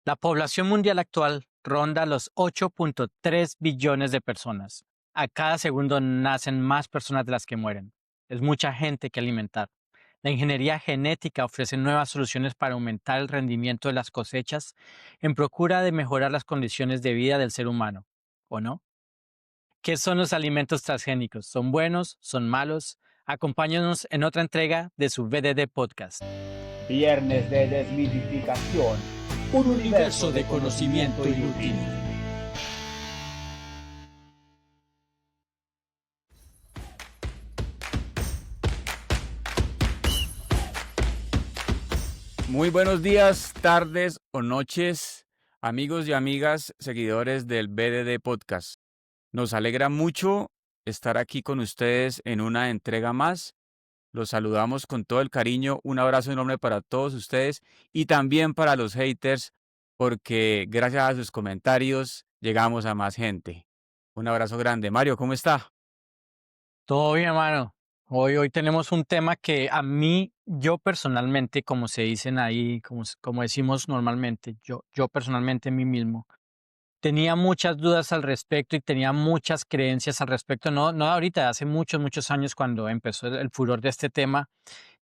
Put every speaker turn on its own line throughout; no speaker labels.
La población mundial actual ronda los 8.3 billones de personas. A cada segundo nacen más personas de las que mueren. Es mucha gente que alimentar. La ingeniería genética ofrece nuevas soluciones para aumentar el rendimiento de las cosechas en procura de mejorar las condiciones de vida del ser humano. ¿O no? ¿Qué son los alimentos transgénicos? ¿Son buenos? ¿Son malos? Acompáñanos en otra entrega de su VDD Podcast.
Viernes de desmitificación. Un universo de conocimiento inútil.
Muy buenos días, tardes o noches, amigos y amigas, seguidores del BDD Podcast. Nos alegra mucho estar aquí con ustedes en una entrega más. Los saludamos con todo el cariño. Un abrazo enorme para todos ustedes y también para los haters, porque gracias a sus comentarios llegamos a más gente. Un abrazo grande. Mario, ¿cómo está?
Todo bien, hermano. Hoy tenemos un tema que a mí, yo personalmente, como se dicen ahí, como decimos normalmente, yo personalmente en mí mismo, tenía muchas dudas al respecto y tenía muchas creencias al respecto. No ahorita, hace muchos, muchos años cuando empezó el furor de este tema.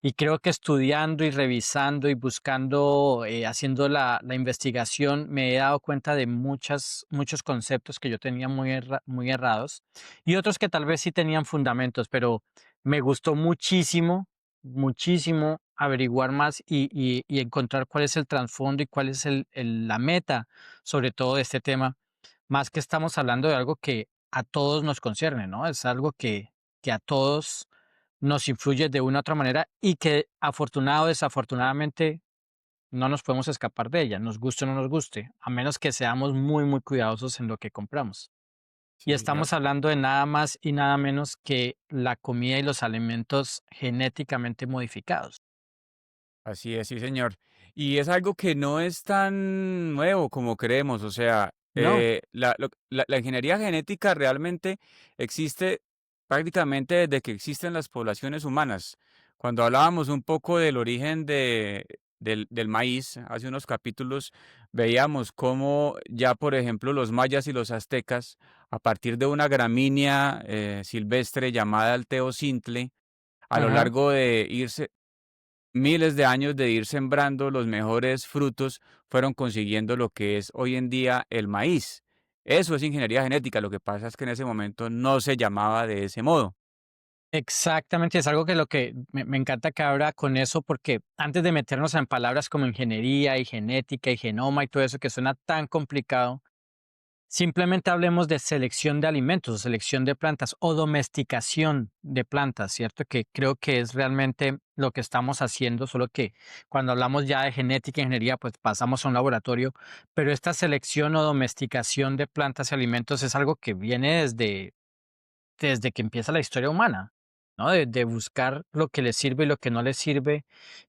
Y creo que estudiando y revisando y buscando, haciendo la investigación, me he dado cuenta de muchos conceptos que yo tenía muy errados y otros que tal vez sí tenían fundamentos, pero me gustó muchísimo, muchísimo averiguar más y encontrar cuál es el trasfondo y cuál es la meta, sobre todo de este tema, más que estamos hablando de algo que a todos nos concierne, ¿no? Es algo que a todos nos influye de una u otra manera y que afortunado o desafortunadamente no nos podemos escapar de ella, nos guste o no nos guste, a menos que seamos muy, muy cuidadosos en lo que compramos. Y
Sí, señor.
estamos hablando de nada más y nada menos que la comida y los alimentos genéticamente modificados.
Así es, sí, señor. Y es algo que no es tan nuevo como creemos. O sea,
No,
la ingeniería genética realmente existe prácticamente desde que existen las poblaciones humanas. Cuando hablábamos un poco del origen del maíz, hace unos capítulos, veíamos cómo ya, por ejemplo, los mayas y los aztecas, a partir de una gramínea silvestre llamada el teocintle, a lo
ajá.
largo de irse miles de años de ir sembrando los mejores frutos, fueron consiguiendo lo que es hoy en día el maíz. Eso es ingeniería genética, lo que pasa es que en ese momento no se llamaba de ese modo.
Exactamente, es algo que lo que me encanta que ahora con eso, porque antes de meternos en palabras como ingeniería y genética y genoma y todo eso que suena tan complicado, simplemente hablemos de selección de alimentos, o selección de plantas o domesticación de plantas, ¿cierto? Que creo que es realmente lo que estamos haciendo, solo que cuando hablamos ya de genética e ingeniería, pues pasamos a un laboratorio, pero esta selección o domesticación de plantas y alimentos es algo que viene desde que empieza la historia humana, ¿no? De buscar lo que le sirve y lo que no le sirve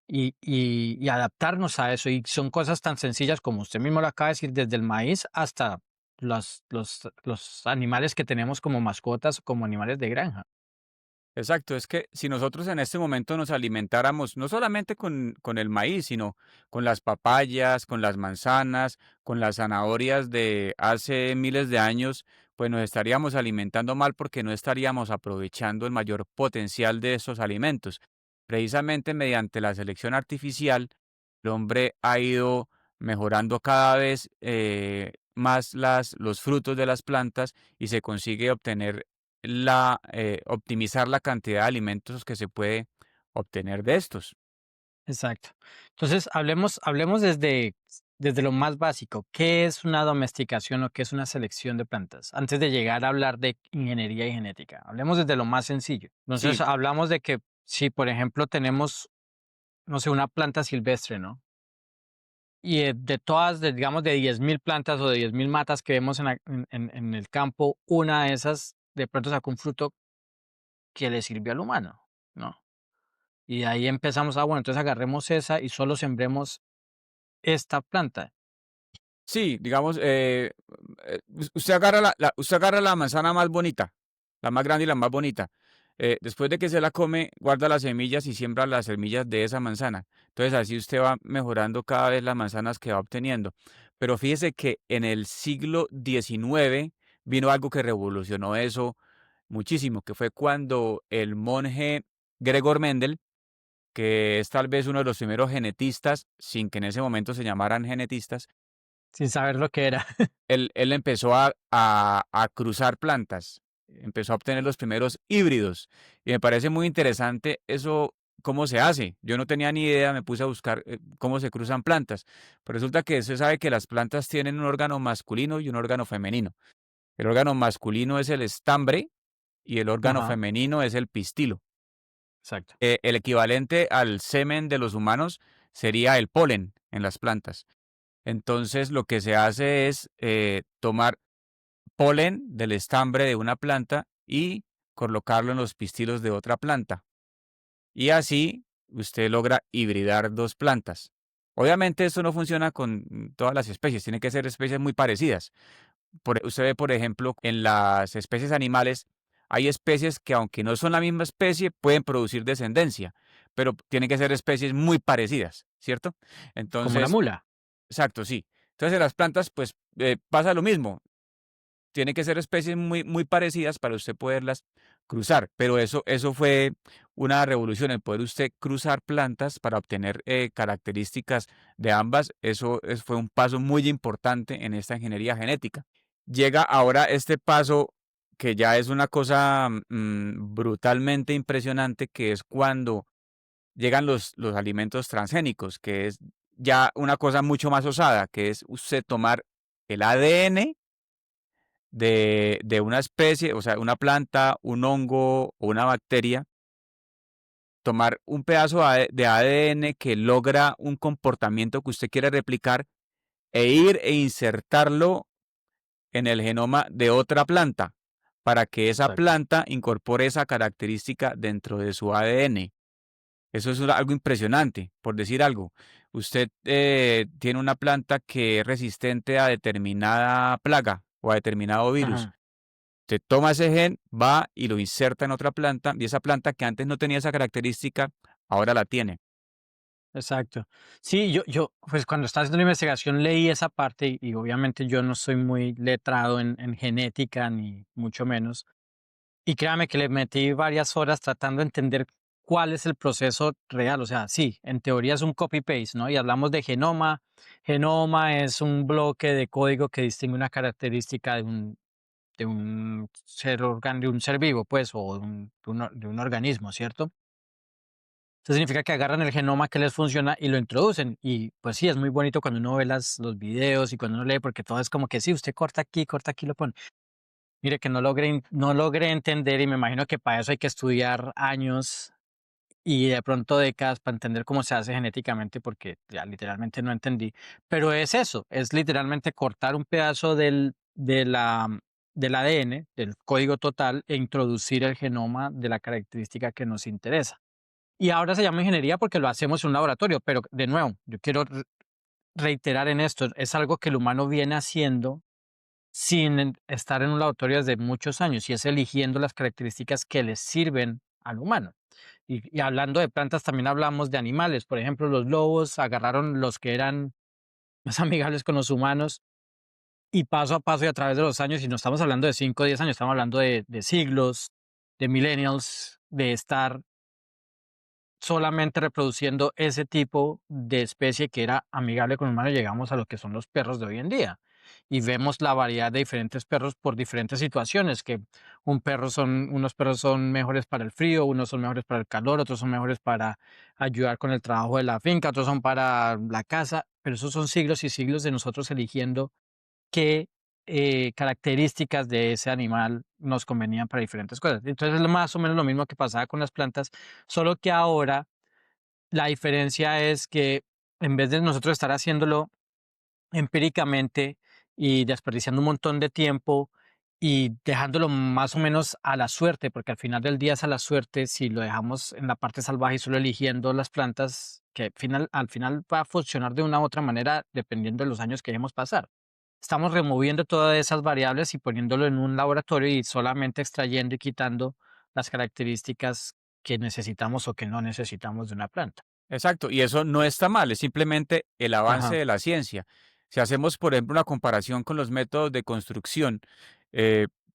y adaptarnos a eso. Y son cosas tan sencillas como usted mismo lo acaba de decir, desde el maíz hasta los animales que tenemos como mascotas, como animales de granja.
Exacto, es que si nosotros en este momento nos alimentáramos no solamente con el maíz, sino con las papayas, con las manzanas, con las zanahorias de hace miles de años, pues nos estaríamos alimentando mal porque no estaríamos aprovechando el mayor potencial de esos alimentos. Precisamente mediante la selección artificial, el hombre ha ido mejorando cada vez más los frutos de las plantas y se consigue obtener optimizar la cantidad de alimentos que se puede obtener de estos.
Exacto. Entonces, hablemos desde lo más básico. ¿Qué es una domesticación o qué es una selección de plantas? Antes de llegar a hablar de ingeniería y genética. Hablemos desde lo más sencillo. Entonces,
Sí,
hablamos de que si, por ejemplo, tenemos, no sé, una planta silvestre, ¿no? Y de todas, digamos, de 10.000 plantas o de 10.000 matas que vemos en el campo, una de esas de pronto sacó un fruto que le sirvió al humano, ¿no? Y de ahí empezamos, bueno, entonces agarremos esa y solo sembremos esta planta.
sí, digamos, usted agarra la manzana más bonita, la más grande y la más bonita. Después de que se la come, guarda las semillas y siembra las semillas de esa manzana. Entonces así usted va mejorando cada vez las manzanas que va obteniendo. Pero fíjese que en el siglo XIX vino algo que revolucionó eso muchísimo, que fue cuando el monje Gregor Mendel, que es tal vez uno de los primeros genetistas, sin que en ese momento se llamaran genetistas,
sin saber lo que era.
él empezó a cruzar plantas, empezó a obtener los primeros híbridos. Y me parece muy interesante eso, cómo se hace. Yo no tenía ni idea, me puse a buscar cómo se cruzan plantas. Pero resulta que se sabe que las plantas tienen un órgano masculino y un órgano femenino. El órgano masculino es el estambre y el órgano
Ajá,
femenino es el pistilo.
exacto.
El equivalente al semen de los humanos sería el polen en las plantas. Entonces, lo que se hace es tomar polen del estambre de una planta y colocarlo en los pistilos de otra planta. Y así usted logra hibridar dos plantas. Obviamente esto no funciona con todas las especies, tiene que ser especies muy parecidas. Usted ve, por ejemplo, en las especies animales, hay especies que aunque no son la misma especie, pueden producir descendencia, pero tienen que ser especies muy parecidas, ¿cierto?
Como la
Entonces,
mula.
exacto, sí. Entonces en las plantas, pues pasa lo mismo. Tiene que ser especies muy, muy parecidas para usted poderlas cruzar. Pero eso fue una revolución, el poder usted cruzar plantas para obtener características de ambas. Fue un paso muy importante en esta ingeniería genética. Llega ahora este paso que ya es una cosa brutalmente impresionante, que es cuando llegan los alimentos transgénicos, que es ya una cosa mucho más osada, que es usted tomar el ADN de una especie, o sea, una planta, un hongo o una bacteria, tomar un pedazo de ADN que logra un comportamiento que usted quiere replicar e ir e insertarlo en el genoma de otra planta para que esa
Exacto.
planta incorpore esa característica dentro de su ADN. Eso es algo impresionante, por decir algo. Usted tiene una planta que es resistente a determinada plaga o a determinado virus.
Ajá,
Usted toma ese gen, va y lo inserta en otra planta, y esa planta que antes no tenía esa característica, ahora la tiene.
exacto. Sí, pues cuando estaba haciendo la investigación leí esa parte y obviamente yo no soy muy letrado en genética, ni mucho menos. Y créame que le metí varias horas tratando de entender cuál es el proceso real. O sea, sí, en teoría es un copy-paste, ¿no? Y hablamos de genoma. Genoma es un bloque de código que distingue una característica de un ser vivo, pues, o de un organismo, ¿cierto? Eso significa que agarran el genoma que les funciona y lo introducen. Y pues sí, es muy bonito cuando uno ve los videos y cuando uno lee, porque todo es como que sí, usted corta aquí, lo pone. Mire que no logré entender y me imagino que para eso hay que estudiar años y de pronto décadas para entender cómo se hace genéticamente, porque ya literalmente no entendí. Pero es eso, es literalmente cortar un pedazo del ADN, del código total, e introducir el genoma de la característica que nos interesa. Y ahora se llama ingeniería porque lo hacemos en un laboratorio, pero de nuevo, yo quiero reiterar en esto, es algo que el humano viene haciendo sin estar en un laboratorio desde muchos años y es eligiendo las características que les sirven al humano. Y hablando de plantas, también hablamos de animales. Por ejemplo, los lobos agarraron los que eran más amigables con los humanos y paso a paso y a través de los años, y no estamos hablando de 5 o 10 años, estamos hablando de siglos, de millennials, de estar solamente reproduciendo ese tipo de especie que era amigable con el humano, llegamos a lo que son los perros de hoy en día. Y vemos la variedad de diferentes perros por diferentes situaciones, que unos perros son mejores para el frío, unos son mejores para el calor, otros son mejores para ayudar con el trabajo de la finca, otros son para la casa, pero esos son siglos y siglos de nosotros eligiendo qué características de ese animal nos convenían para diferentes cosas. Entonces es más o menos lo mismo que pasaba con las plantas, solo que ahora la diferencia es que en vez de nosotros estar haciéndolo empíricamente y desperdiciando un montón de tiempo y dejándolo más o menos a la suerte, porque al final del día es a la suerte, si lo dejamos en la parte salvaje y solo eligiendo las plantas, que al final va a funcionar de una u otra manera dependiendo de los años que dejemos pasar. Estamos removiendo todas esas variables y poniéndolo en un laboratorio y solamente extrayendo y quitando las características que necesitamos o que no necesitamos de una planta.
Exacto, y eso no está mal, es simplemente el avance
Ajá,
de la ciencia. Si hacemos, por ejemplo, una comparación con los métodos de construcción,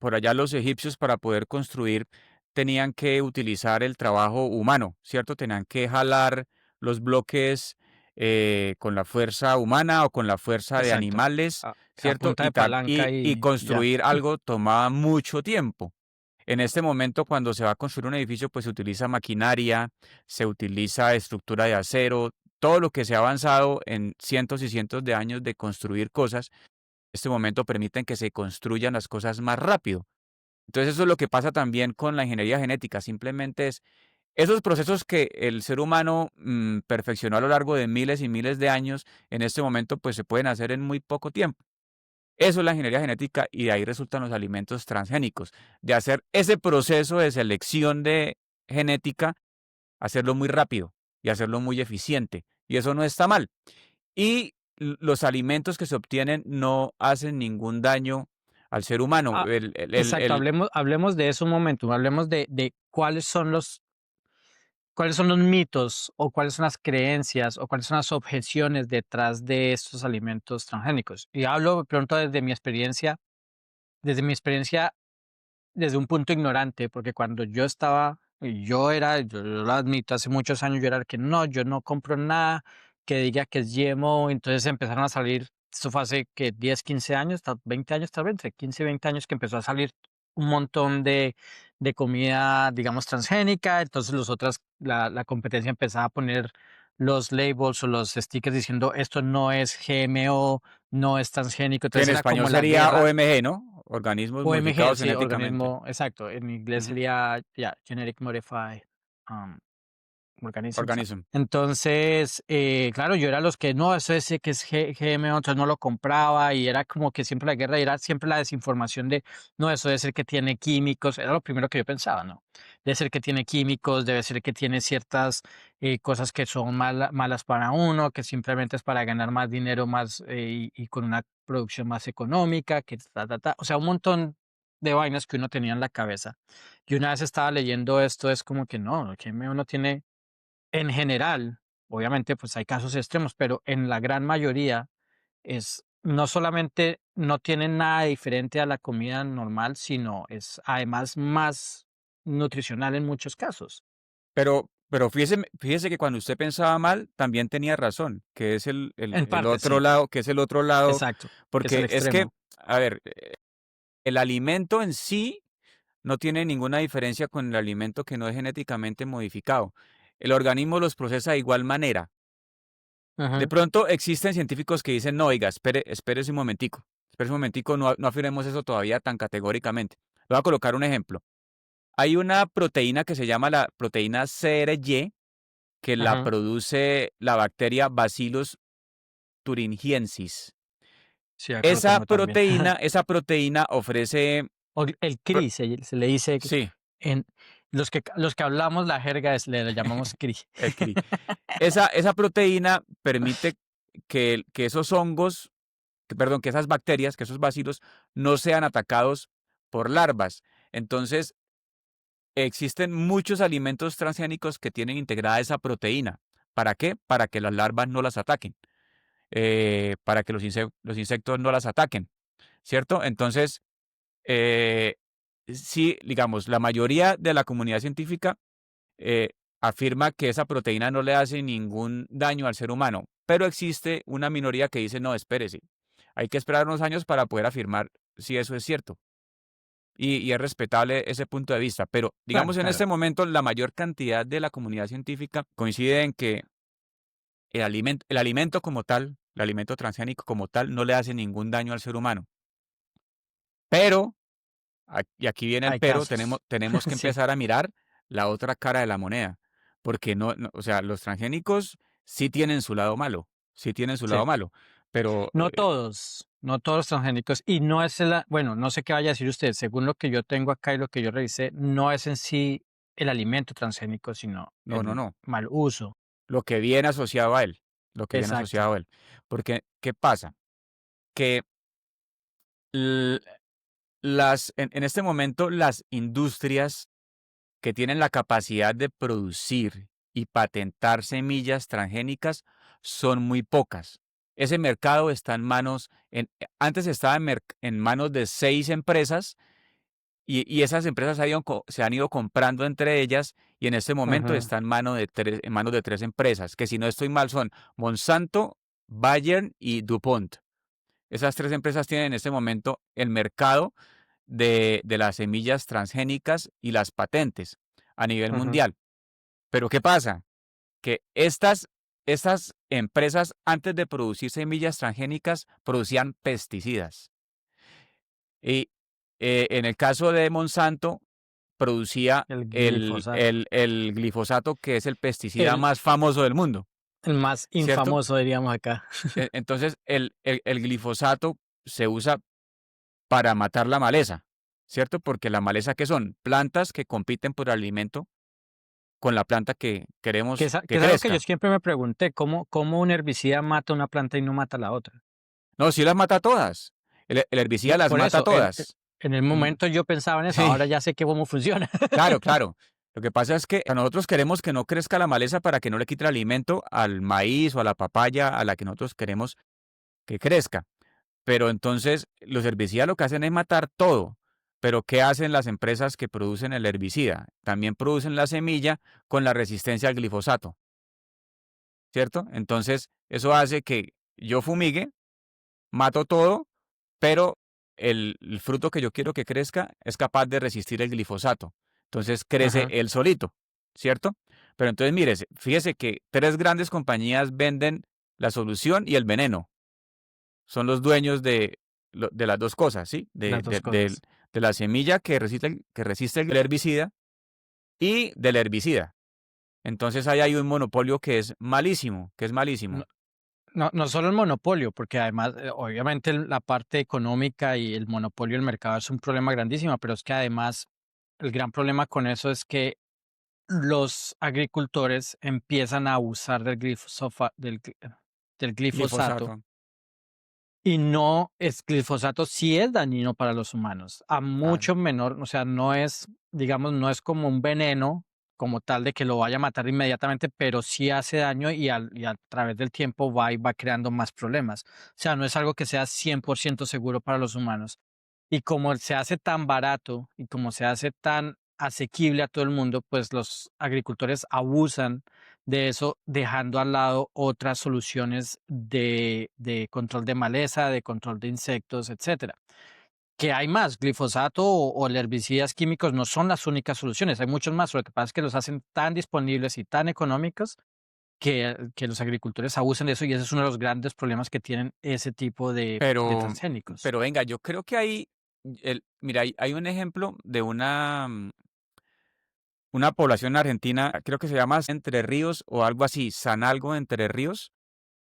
por allá los egipcios para poder construir tenían que utilizar el trabajo humano, ¿cierto? Tenían que jalar los bloques con la fuerza humana o con la fuerza de
Exacto.
animales,
A
¿cierto?
punta de palanca
Y
y ya.
construir algo tomaba mucho tiempo. En este momento, cuando se va a construir un edificio, pues se utiliza maquinaria, se utiliza estructura de acero, todo lo que se ha avanzado en cientos y cientos de años de construir cosas, en este momento permiten que se construyan las cosas más rápido. Entonces eso es lo que pasa también con la ingeniería genética, simplemente es esos procesos que el ser humano perfeccionó a lo largo de miles y miles de años, en este momento pues se pueden hacer en muy poco tiempo. Eso es la ingeniería genética y de ahí resultan los alimentos transgénicos, de hacer ese proceso de selección de genética, hacerlo muy rápido y hacerlo muy eficiente. Y eso no está mal. Y los alimentos que se obtienen no hacen ningún daño al ser humano.
Ah, exacto, hablemos de eso un momento, hablemos de cuáles son los mitos o cuáles son las creencias o cuáles son las objeciones detrás de estos alimentos transgénicos. Y hablo de pronto desde mi experiencia desde un punto ignorante, porque cuando yo estaba, yo lo admito, hace muchos años yo era el que no, yo no compro nada que diga que es GMO, entonces empezaron a salir, esto fue hace que 10 15 años, 20 años tal vez, entre 15 y 20 años que empezó a salir un montón de comida, digamos, transgénica, entonces la competencia empezaba a poner los labels o los stickers diciendo esto no es GMO, no es transgénico,
Que en
entonces era
español
como la
sería
guerra.
OMG, ¿no? Organismos
OMG,
modificados
sí,
genéticamente.
organismo, exacto. En inglés
Ujú.
sería, ya, Genetic Modified um, Organisms.
Organism.
Entonces, claro, yo era los que no, eso es que es GMO, entonces no lo compraba y era como que siempre la guerra y era siempre la desinformación de, no, eso debe ser que tiene químicos, era lo primero que yo pensaba, ¿no? Debe ser que tiene químicos, debe ser que tiene ciertas cosas que son malas para uno, que simplemente es para ganar más dinero más y con una producción más económica, que o sea, un montón de vainas que uno tenía en la cabeza. Y una vez estaba leyendo esto, es como que no, el GMO no tiene en general, obviamente, pues hay casos extremos, pero en la gran mayoría es no solamente no tiene nada diferente a la comida normal, sino es además más nutricional en muchos casos.
Pero fíjese que cuando usted pensaba mal, también tenía razón, que es
En
el
parte,
otro
sí,
lado, que es el otro lado,
exacto, que es el
porque es que,
extremo.
a ver, el alimento en sí no tiene ninguna diferencia con el alimento que no es genéticamente modificado. El organismo los procesa de igual manera. De
Ujú,
pronto existen científicos que dicen, no, oiga, espere un momentico, no afirmemos eso todavía tan categóricamente. Le voy a colocar un ejemplo. Hay una proteína que se llama la proteína CRY, que la
ujú.
produce la bacteria Bacillus thuringiensis.
Sí, acá lo tengo también.
Esa proteína ofrece,
O el
pro-
CRI se le dice
sí,
en los que hablamos la jerga le llamamos CRI.
el CRI. Esa proteína permite que esos hongos, perdón, que esas bacterias, que esos bacilos no sean atacados por larvas. Entonces, existen muchos alimentos transgénicos que tienen integrada esa proteína. ¿Para qué? Para que las larvas no las ataquen, para que los insectos no las ataquen, ¿cierto? Entonces, eh, sí, digamos, la mayoría de la comunidad científica eh, afirma que esa proteína no le hace ningún daño al ser humano, pero existe una minoría que dice, no, espérese, hay que esperar unos años para poder afirmar si eso es cierto. Y es respetable ese punto de vista, pero
Claro,
digamos en
claro.
este momento la mayor cantidad de la comunidad científica coincide en que el alimento como tal, el alimento transgénico como tal, no le hace ningún daño al ser humano. Pero, y aquí viene el
Hay
pero,
casos.
tenemos que
Sí.
empezar a mirar la otra cara de la moneda, porque o sea, los transgénicos sí tienen su lado malo, sí tienen su
Sí.
lado malo, pero
No todos los transgénicos, y no es el, bueno, no sé qué vaya a decir usted, según lo que yo tengo acá y lo que yo revisé, no es en sí el alimento transgénico, sino
no, no,
el
no,
mal uso.
lo que viene asociado a él, lo que viene
Exacto.
asociado a él. Porque, ¿qué pasa? Que l- en este momento las industrias que tienen la capacidad de producir y patentar semillas transgénicas son muy pocas. ese mercado está en manos, antes estaba en manos de 6 empresas y esas empresas se han ido comprando entre ellas y en este momento
Ujú,
está en manos de 3 empresas, que si no estoy mal son Monsanto, Bayer y DuPont. Esas 3 empresas tienen en este momento el mercado de las semillas transgénicas y las patentes a nivel
ujú,
mundial. Pero ¿qué pasa? Que estas empresas antes de producir semillas transgénicas producían pesticidas. Y en el caso de Monsanto producía
el
el,
glifosato.
el, el glifosato, que es el pesticida
El,
más famoso del mundo,
el más
¿cierto?
infamoso, diríamos acá.
Entonces, el glifosato se usa para matar la maleza, ¿cierto? Porque la maleza, ¿qué son? Plantas que compiten por alimento con la planta que queremos
Que
que
es algo que yo
crezca.
siempre me pregunté, ¿cómo un herbicida mata una planta y no mata la otra?
No, sí las mata a todas. El herbicida
No,
las
por
mata a
eso,
todas.
en el
Ujú.
momento yo pensaba en eso,
Sí,
ahora ya sé que cómo funciona.
claro, claro. Lo que pasa es que nosotros queremos que no crezca la maleza para que no le quite el alimento al maíz o a la papaya a la que nosotros queremos que crezca. Pero entonces los herbicidas lo que hacen es matar todo. Pero ¿qué hacen las empresas que producen el herbicida? También producen la semilla con la resistencia al glifosato, ¿cierto? Entonces eso hace que yo fumigue, mato todo, pero el fruto que yo quiero que crezca es capaz de resistir el glifosato. Entonces crece
Ajá.
él solito, ¿cierto? Pero entonces mírese, fíjese que 3 grandes compañías venden la solución y el veneno. Son los dueños de las 2 cosas, ¿sí?
Las dos cosas.
De la semilla que resiste el herbicida y del herbicida. Entonces ahí hay un monopolio que es malísimo, que es
No,
malísimo.
no solo el monopolio, porque además, obviamente la parte económica y el monopolio del mercado es un problema grandísimo, pero es que además el gran problema con eso es que los agricultores empiezan a abusar del glifosato.
Glifosato,
Y no es glifosato sí es dañino para los humanos, a
claro.
mucho menor, o sea, no es, digamos, no es como un veneno como tal de que lo vaya a matar inmediatamente, pero sí hace daño y a través del tiempo va y va creando más problemas. O sea, no es algo que sea 100% seguro para los humanos. Y como se hace tan barato y como se hace tan asequible a todo el mundo, pues los agricultores abusan de eso, dejando al lado otras soluciones de control de maleza, de control de insectos, etcétera. Que hay más, glifosato o herbicidas químicos no son las únicas soluciones, hay muchos más. Lo que pasa es que los hacen tan disponibles y tan económicos que los agricultores abusan de eso y ese es uno de los grandes problemas que tienen ese tipo de
Pero
transgénicos.
pero venga, yo creo que mira, hay un ejemplo de una población argentina, creo que se llama Entre Ríos o algo así, San algo Entre Ríos,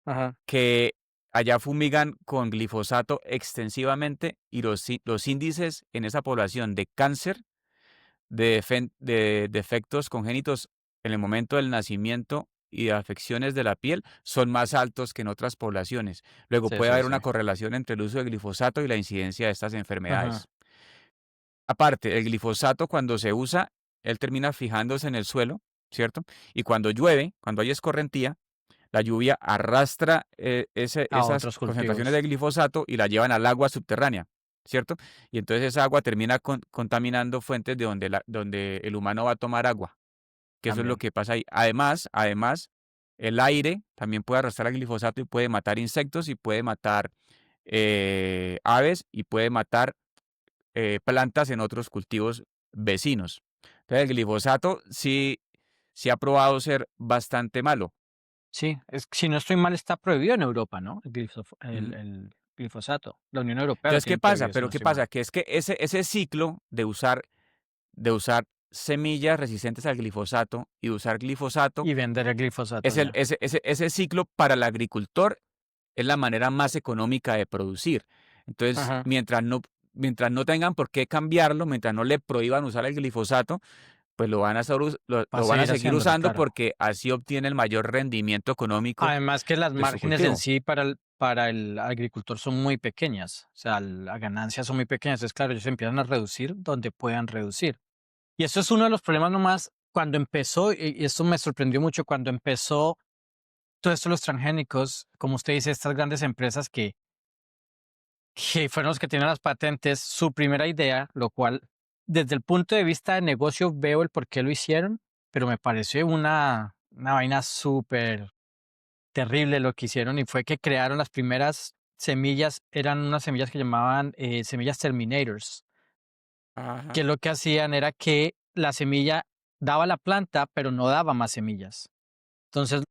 Ajá,
que allá fumigan con glifosato extensivamente y los índices en esa población de cáncer, de defectos congénitos en el momento del nacimiento y de afecciones de la piel son más altos que en otras poblaciones. Luego
sí,
puede
sí,
haber
sí.
una correlación entre el uso de glifosato y la incidencia de estas
Ajá,
enfermedades. Aparte, el glifosato cuando se usa, él termina fijándose en el suelo, ¿cierto? Y cuando llueve, cuando hay escorrentía, la lluvia arrastra
a
esas
otros
concentraciones de
cultivos
glifosato y la llevan al agua subterránea, ¿cierto? Y entonces esa agua termina contaminando fuentes de donde el humano va a tomar agua, que eso es lo
también.
que pasa ahí. Además, el aire también puede arrastrar el glifosato y puede matar insectos y puede matar aves y puede matar plantas en otros cultivos vecinos. Entonces, el glifosato sí ha probado ser bastante malo.
Sí, si no estoy mal, está prohibido en Europa, ¿no?
Ujú.
El glifosato. La Unión Europea lo
Entonces, ¿qué
tiene
pasa?
prohibido, si
Pero
no
¿qué
estoy mal.
pasa? Que es que ese ciclo de usar semillas resistentes al glifosato y de usar glifosato,
Y vender el glifosato ya.
ese ciclo para el agricultor es la manera más económica de producir. Entonces,
Ajá.
mientras no tengan por qué cambiarlo, mientras no le prohíban usar el glifosato, pues
Va a
lo van a
seguir
seguir
haciéndolo,
usando
claro.
porque así obtiene el mayor rendimiento económico
Además que las
de su
márgenes en
cultivo.
sí para el agricultor son muy pequeñas. O sea, las ganancias son muy pequeñas. Es claro, ellos empiezan a reducir donde puedan reducir. Y eso es uno de los problemas nomás cuando empezó, y esto me sorprendió mucho, cuando empezó todo esto de los transgénicos, como usted dice, estas grandes empresas que fueron los que tienen las patentes, su primera idea, lo cual desde el punto de vista de negocio veo el por qué lo hicieron, pero me pareció una vaina súper terrible lo que hicieron y fue que crearon las primeras semillas, eran unas semillas que llamaban semillas Terminators,
Ajá,
que lo que hacían era que la semilla daba la planta, pero no daba más semillas. Entonces,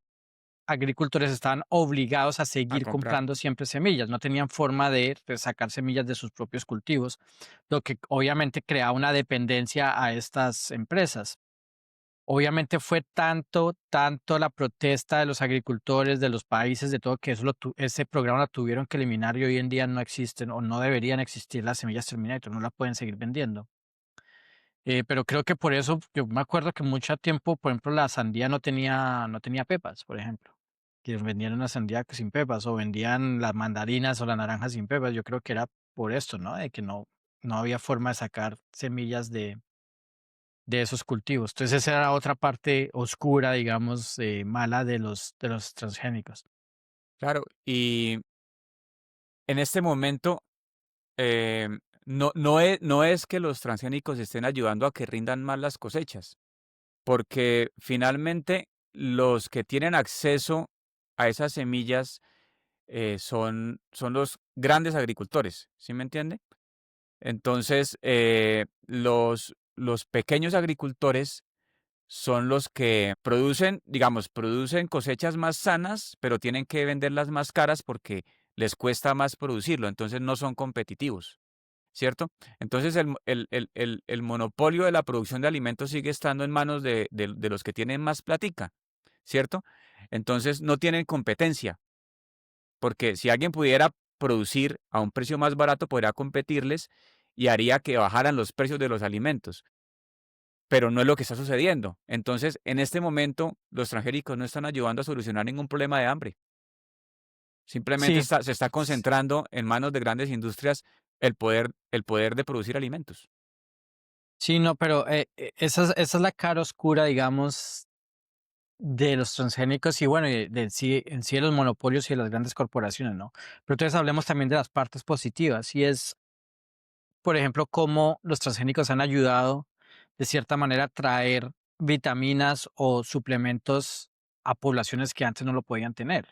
agricultores estaban obligados a
a
seguir
comprar.
comprando siempre semillas, no tenían forma de sacar semillas de sus propios cultivos, lo que obviamente creaba una dependencia a estas empresas. Obviamente fue tanto la protesta de los agricultores, de los países, de todo, que ese programa lo tuvieron que eliminar y hoy en día no existen o no deberían existir las semillas Terminator, no la pueden seguir vendiendo. Pero creo que por eso, yo me acuerdo que mucho tiempo, por ejemplo, la sandía no tenía pepas, por ejemplo, que vendían una sandía sin pepas o vendían las mandarinas o las naranjas sin pepas. Yo creo que era por esto, ¿no? De que no había forma de sacar semillas de esos cultivos. Entonces, esa era otra parte oscura, digamos, mala de los transgénicos.
Claro, y en este momento, no es que los transgénicos estén ayudando a que rindan más las cosechas, porque finalmente los que tienen acceso a esas semillas son los grandes agricultores, ¿sí me entiende? Entonces, los pequeños agricultores son los que producen, digamos, producen cosechas más sanas, pero tienen que venderlas más caras porque les cuesta más producirlo, entonces no son competitivos, ¿cierto? Entonces el monopolio de la producción de alimentos sigue estando en manos de los que tienen más platica, ¿cierto? Entonces no tienen competencia, porque si alguien pudiera producir a un precio más barato, podría competirles y haría que bajaran los precios de los alimentos, pero no es lo que está sucediendo. Entonces, en este momento, los transgénicos no están ayudando a solucionar ningún problema de hambre. Simplemente
Sí,
se está concentrando en manos de grandes industrias el poder de producir alimentos.
sí, no, pero esa es la cara oscura, digamos, de los transgénicos y bueno, y en sí de los monopolios y de las grandes corporaciones, ¿no? Pero entonces hablemos también de las partes positivas y es, por ejemplo, cómo los transgénicos han ayudado de cierta manera a traer vitaminas o suplementos a poblaciones que antes no lo podían tener.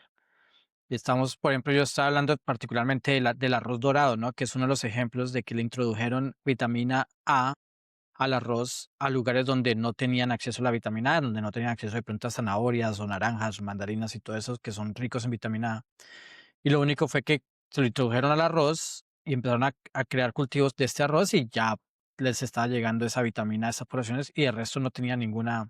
Y estamos, por ejemplo, yo estaba hablando particularmente del arroz dorado, ¿no? Que es uno de los ejemplos de que le introdujeron vitamina A al arroz a lugares donde no tenían acceso a la vitamina A, donde no tenían acceso de pronto a zanahorias o naranjas, mandarinas y todo eso que son ricos en vitamina A. Y lo único fue que se lo introdujeron al arroz y empezaron a crear cultivos de este arroz y ya les estaba llegando esa vitamina a esas poblaciones y el resto no tenía ninguna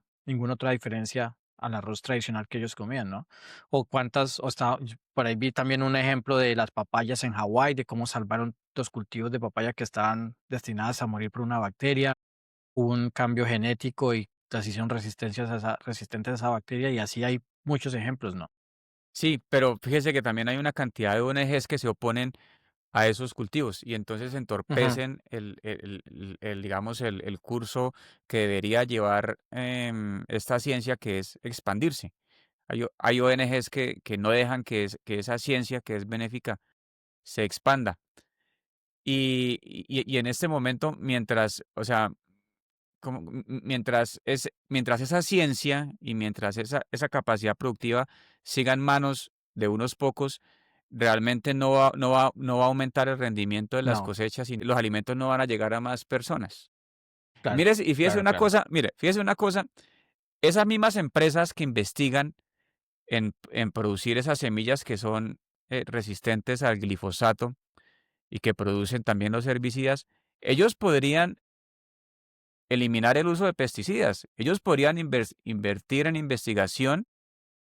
otra diferencia al arroz tradicional que ellos comían, ¿no? O cuántas, o estaba, por ahí vi también un ejemplo de las papayas en Hawái, de cómo salvaron los cultivos de papaya que estaban destinadas a morir por una bacteria, hubo un cambio genético y las hicieron resistentes a esa bacteria y así hay muchos ejemplos, ¿no?
Sí, pero fíjese que también hay una cantidad de ONGs que se oponen a esos cultivos y entonces
Ujú.
entorpecen digamos, el curso que debería llevar esta ciencia, que es expandirse. Hay ONGs que no dejan que esa ciencia que es benéfica se expanda. Y en este momento, mientras, o sea, mientras esa ciencia y mientras esa capacidad productiva siga en manos de unos pocos, realmente no va a aumentar el rendimiento de las
No,
cosechas y los alimentos no van a llegar a más personas. Y
claro,
mire, y fíjese
claro,
una
claro.
cosa, mire, fíjese una cosa, esas mismas empresas que investigan en producir esas semillas que son resistentes al glifosato y que producen también los herbicidas, ellos podrían eliminar el uso de pesticidas. Ellos podrían invertir en investigación,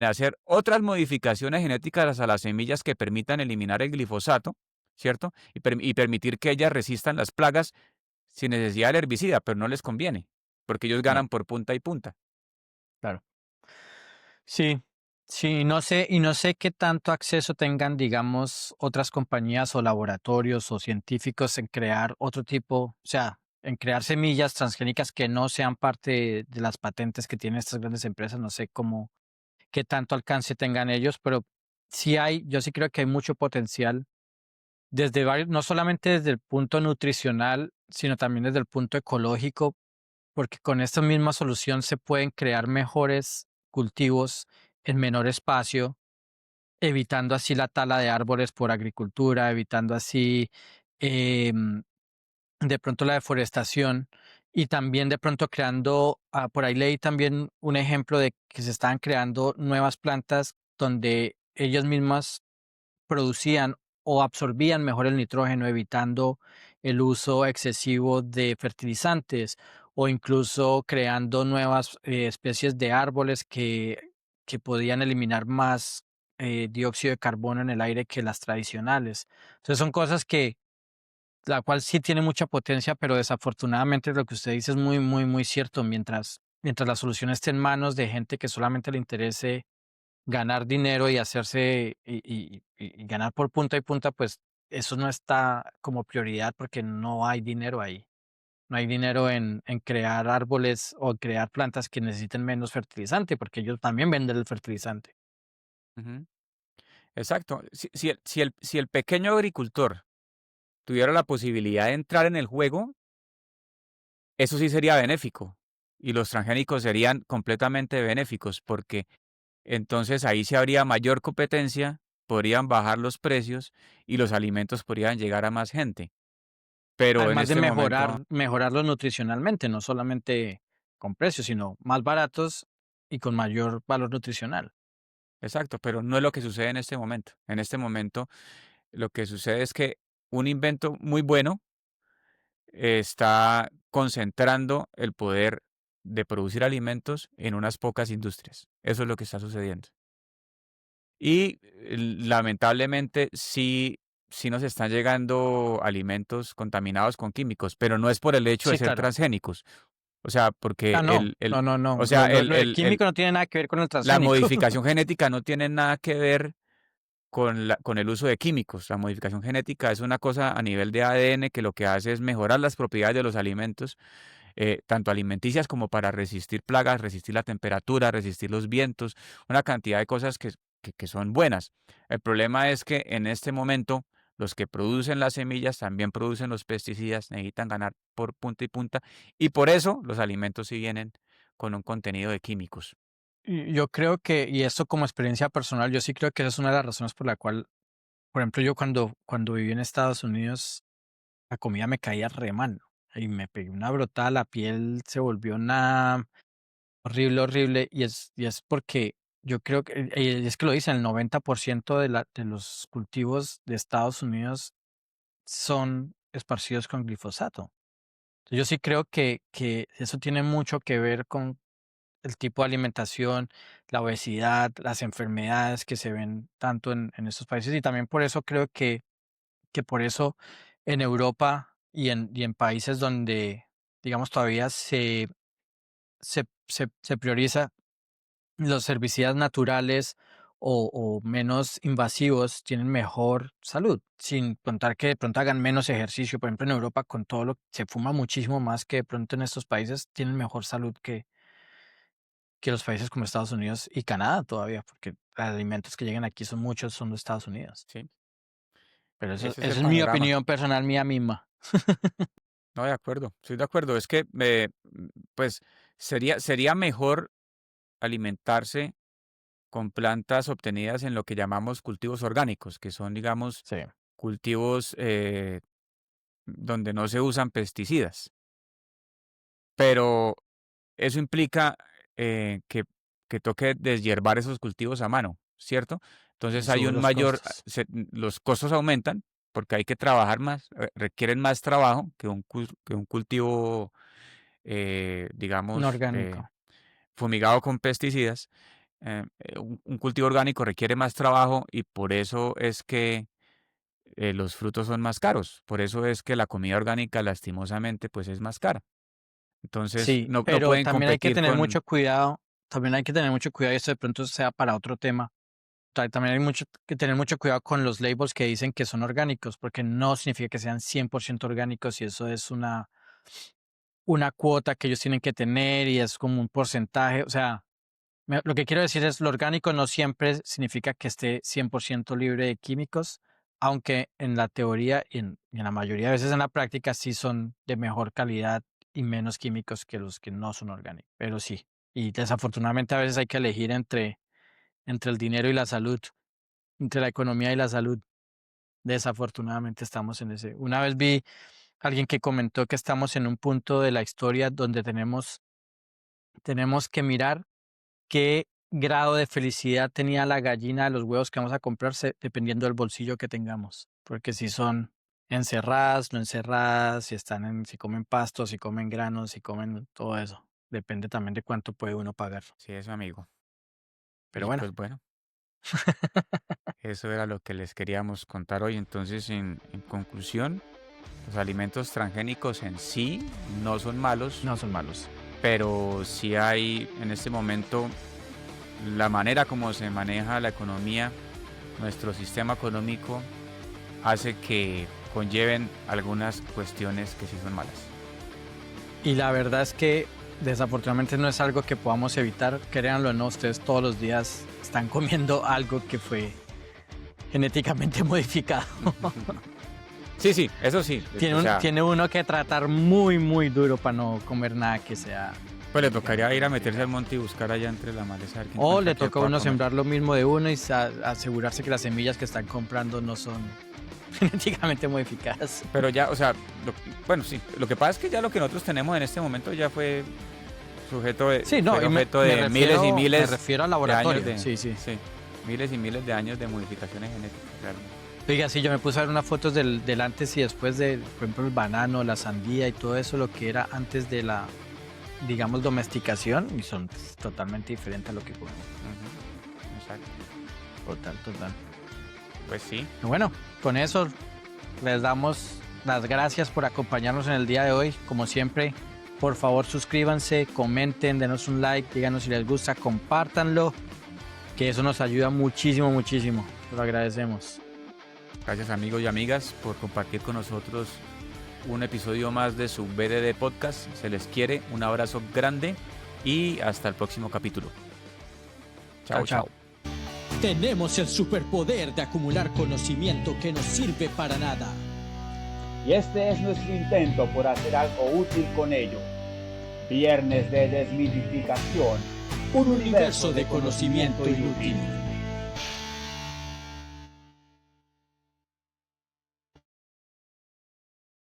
en hacer otras modificaciones genéticas a las semillas que permitan eliminar el glifosato, ¿cierto? Y permitir que ellas resistan las plagas sin necesidad del herbicida, pero no les conviene, porque ellos
No,
ganan por punta y punta.
claro. Sí, sí, y no sé qué tanto acceso tengan, digamos, otras compañías o laboratorios o científicos en crear otro tipo, o sea, en crear semillas transgénicas que no sean parte de las patentes que tienen estas grandes empresas. No sé qué tanto alcance tengan ellos, pero yo sí creo que hay mucho potencial desde varios, no solamente desde el punto nutricional, sino también desde el punto ecológico, porque con esta misma solución se pueden crear mejores cultivos en menor espacio, evitando así la tala de árboles por agricultura, evitando así em, de pronto la deforestación y también de pronto creando, por ahí leí también un ejemplo de que se estaban creando nuevas plantas donde ellas mismas producían o absorbían mejor el nitrógeno, evitando el uso excesivo de fertilizantes o incluso creando nuevas especies de árboles que podían eliminar más dióxido de carbono en el aire que las tradicionales. Entonces son cosas que la cual sí tiene mucha potencia, pero desafortunadamente lo que usted dice es muy, muy, muy cierto. Mientras la solución esté en manos de gente que solamente le interese ganar dinero y hacerse y ganar por punta y punta, pues eso no está como prioridad porque no hay dinero ahí. No hay dinero en crear árboles o crear plantas que necesiten menos fertilizante, porque ellos también venden el fertilizante.
Ujú. Exacto. Si el pequeño agricultor tuviera la posibilidad de entrar en el juego, eso sí sería benéfico. Y los transgénicos serían completamente benéficos, porque entonces ahí sí habría mayor competencia, podrían bajar los precios y los alimentos podrían llegar a más gente. Pero en
Además de
este momento,
mejorarlos nutricionalmente, no solamente con precios, sino más baratos y con mayor valor nutricional.
exacto, pero no es lo que sucede en este momento. En este momento, lo que sucede es que un invento muy bueno está concentrando el poder de producir alimentos en unas pocas industrias. Eso es lo que está sucediendo. Y lamentablemente sí nos están llegando alimentos contaminados con químicos, pero no es por el hecho de
Sí,
ser
claro.
transgénicos. O sea, porque
No, no, no, no.
o sea,
Lo de químico no tiene nada que ver con el
la
transgénico.
modificación genética no tiene nada que ver con el uso de químicos. La modificación genética es una cosa a nivel de ADN que lo que hace es mejorar las propiedades de los alimentos, tanto alimenticias como para resistir plagas, resistir la temperatura, resistir los vientos, una cantidad de cosas que son buenas. El problema es que en este momento los que producen las semillas también producen los pesticidas, necesitan ganar por punta y punta, y por eso los alimentos sí vienen con un contenido de químicos.
Y yo creo que, y esto como experiencia personal, yo sí creo que esa es una de las razones por la cual, por ejemplo, yo cuando viví en Estados Unidos, la comida me caía re mal y me pegué una brotada, la piel se volvió una horrible, horrible, y es porque yo creo que, y es que lo dicen, el 90% de los cultivos de Estados Unidos son esparcidos con glifosato. Yo sí creo que eso tiene mucho que ver con el tipo de alimentación, la obesidad, las enfermedades que se ven tanto en estos países y también por eso creo que por eso en Europa y en países donde, digamos, todavía se prioriza los herbicidas naturales o menos invasivos tienen mejor salud, sin contar que de pronto hagan menos ejercicio. Por ejemplo, en Europa, con todo lo se fuma muchísimo más que de pronto en estos países, tienen mejor salud que los países como Estados Unidos y Canadá todavía, porque los alimentos que llegan aquí son muchos, son de Estados Unidos.
¿Sí?
Pero eso,
Ese es el
eso es mi
panorama.
opinión personal mía misma.
No, de acuerdo, estoy de acuerdo. Es que, pues, sería mejor alimentarse con plantas obtenidas en lo que llamamos cultivos orgánicos, que son, digamos,
Sí.
cultivos donde no se usan pesticidas. Pero eso implica que toque deshiervar esos cultivos a mano, ¿cierto? Entonces hay
Sube
un
los
mayor,
costos.
los costos aumentan porque hay que trabajar más, requieren más trabajo que que un cultivo,
No
digamos,
orgánico.
fumigado con pesticidas. Un cultivo orgánico requiere más trabajo y por eso es que los frutos son más caros. Por eso es que la comida orgánica, lastimosamente, pues es más cara. Entonces,
Sí,
no
pero
pueden
también hay que
competir
tener
con...
mucho cuidado, también hay que tener mucho cuidado, y esto de pronto sea para otro tema. También hay mucho que tener mucho cuidado con los labels que dicen que son orgánicos, porque no significa que sean 100% orgánicos y eso es una cuota que ellos tienen que tener y es como un porcentaje, o sea, Lo que quiero decir es, lo orgánico no siempre significa que esté 100% libre de químicos, aunque en la teoría y en la mayoría de veces en la práctica sí son de mejor calidad y menos químicos que los que no son orgánicos, pero sí. Y desafortunadamente a veces hay que elegir entre el dinero y la salud, entre la economía y la salud. Desafortunadamente estamos en ese. Una vez vi a alguien que comentó que estamos en un punto de la historia donde tenemos que mirar qué grado de felicidad tenía la gallina de los huevos que vamos a comprarse dependiendo del bolsillo que tengamos. Porque si son encerradas, no encerradas, si comen pasto, si comen granos, si comen todo eso. Depende también de cuánto puede uno pagar.
Sí, eso, amigo.
Pero
Y
bueno.
pues bueno, eso era lo que les queríamos contar hoy. Entonces, en conclusión, los alimentos transgénicos en sí no son malos,
No son malos.
pero sí hay en este momento la manera como se maneja la economía, nuestro sistema económico hace que conlleven algunas cuestiones que sí son malas.
Y la verdad es que desafortunadamente no es algo que podamos evitar. Créanlo o no, ustedes todos los días están comiendo algo que fue genéticamente modificado.
Sí, eso sí.
Tiene uno que tratar muy, muy duro para no comer nada que sea.
Pues le tocaría ir a meterse al monte y buscar allá entre la maleza. A ver qué
O
encuentra
le
que
toca a
pueda
uno
comer.
sembrar lo mismo de uno y asegurarse que las semillas que están comprando no son genéticamente modificadas.
Pero ya, o sea, bueno, sí. Lo que pasa es que ya lo que nosotros tenemos en este momento ya fue sujeto de,
Sí, no,
fue
y me
objeto de miles y miles
me refiero al
de
laboratorio.
años de,
Sí.
miles y miles de años de modificaciones genéticas realmente.
Oiga, sí, yo me puse a ver unas fotos del antes y después de, por ejemplo, el banano, la sandía y todo eso, lo que era antes de la, digamos, domesticación, y son totalmente diferentes a lo que comemos.
Ujú, exacto.
Total.
Pues sí.
Y bueno, con eso les damos las gracias por acompañarnos en el día de hoy. Como siempre, por favor suscríbanse, comenten, denos un like, díganos si les gusta, compártanlo, que eso nos ayuda muchísimo. Lo agradecemos.
Gracias amigos y amigas por compartir con nosotros un episodio más de su BDD Podcast. Se les quiere, un abrazo grande y hasta el próximo capítulo. Chao.
Tenemos el superpoder de acumular conocimiento que no sirve para nada.
Y este es nuestro intento por hacer algo útil con ello. Viernes de desmitificación, un universo de conocimiento inútil.